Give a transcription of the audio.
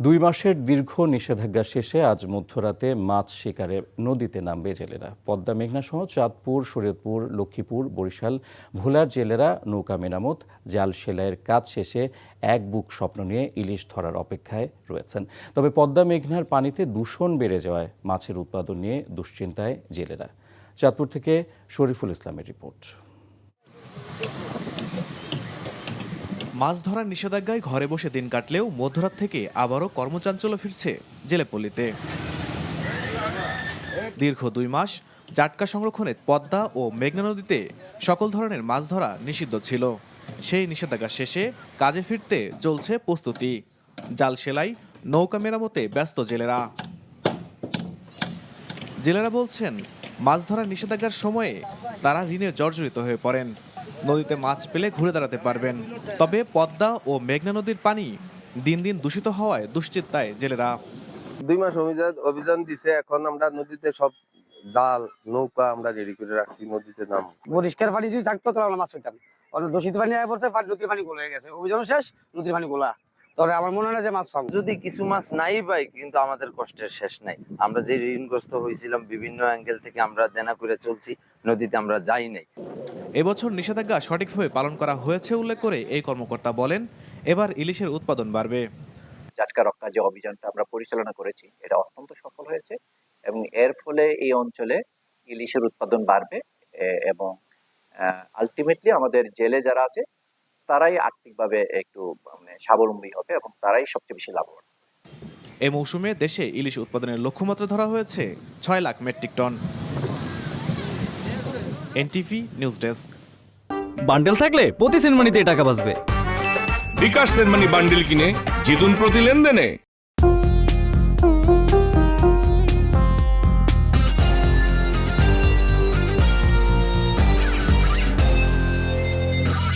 2 মাসের দীর্ঘ নিষেধাজ্ঞা শেষে আজ মধ্যরাতে মাছ শিকারে নদীতে নামবে জেলেরা। পদ্মা, মেঘনা সহ চাঁদপুর, শরীয়তপুর, লক্ষ্মীপুর, বরিশাল, ভোলার জেলেরা নৌকা মেরামত, জাল সেলাইয়ের কাজ শেষে এক বুক স্বপ্ন নিয়ে ইলিশ ধরার অপেক্ষায় রয়েছেন। তবে পদ্মা, মেঘনার পানিতে দূষণ বেড়ে যাওয়ায় মাছের উৎপাদন নিয়ে দুশ্চিন্তায় জেলেরা। চাঁদপুর থেকে শরীফুল ইসলামের রিপোর্ট। মাছ ধরার নিষেধাজ্ঞায় ঘরে বসে দিন কাটলেও মধ্যরাত থেকে আবারও কর্মচাঞ্চল্য ফিরছে জেলেপল্লীতে। দীর্ঘ 2 মাস জাটকা সংরক্ষণে পদ্মা ও মেঘনা নদীতে সকল ধরনের মাছ ধরা নিষিদ্ধ ছিল। সেই নিষেধাজ্ঞা শেষে কাজে ফিরতে চলছে প্রস্তুতি। জাল সেলাই, নৌকা মেরামতে ব্যস্ত জেলেরা। জেলেরা বলছেন, মাছ ধরার নিষেধাজ্ঞার সময়ে তারা ঋণে জর্জরিত হয়ে পড়েন। নদীতে মাছ পেলে ঘুরে দাঁড়াতে পারবেন, তবে পদ্মা ও মেঘনা নদীর পানি দিন দিন দূষিত হওয়ায় দুশ্চিন্তায় জেলেরা। 2 মাস অভিযান দিছে, এখন আমরা নদীতে সব জাল নৌকা আমরা রেডি করে রাখছি, নদীতে নাম। পরিষ্কার পানি যদি থাকতো তাহলে আমরা মাছ পেতাম। দূষিত পানি আয় পড়ছে, নদীর পানি গোলা হয়ে গেছে, অভিযান শেষ, নদীর পানি গোলা। তবে আমার মনে হয় না যে মাছ পাবো। যদি কিছু মাছ নাই পাই, কিন্তু আমাদের কষ্টের শেষ নাই। আমরা যে ঋণগ্রস্ত হয়েছিলাম, বিভিন্ন অ্যাঙ্গেল থেকে আমরা দেনা করে চলছি, নদীতে আমরা যাই নাই। এবছর নিষেধাজ্ঞা সঠিকভাবে পালন করা হয়েছে উল্লেখ করে এই কর্মকর্তা বলেন, এবার ইলিশের উৎপাদন বাড়বে। জাটকা রক্ষা যে অভিযানটা আমরা পরিচালনা করেছি, এটা অত্যন্ত সফল হয়েছে এবং এর ফলে এই অঞ্চলে ইলিশের উৎপাদন বাড়বে এবং আলটিমেটলি আমাদের জেলে যারা আছে তারাই আর্থিকভাবে একটু স্বাবলম্বী হবে এবং তারাই সবচেয়ে বেশি লাভবান। এই মৌসুমে দেশে ইলিশ উৎপাদনের লক্ষ্যমাত্রা ধরা হয়েছে 6 lakh metric ton. NTV news desk. Bundle থাকলে প্রতি সেনমানিতে টাকা বাঁচবে। বিকাশ সেনমানি বান্ডেল কিনে জিতুন প্রতি লেনদেনে।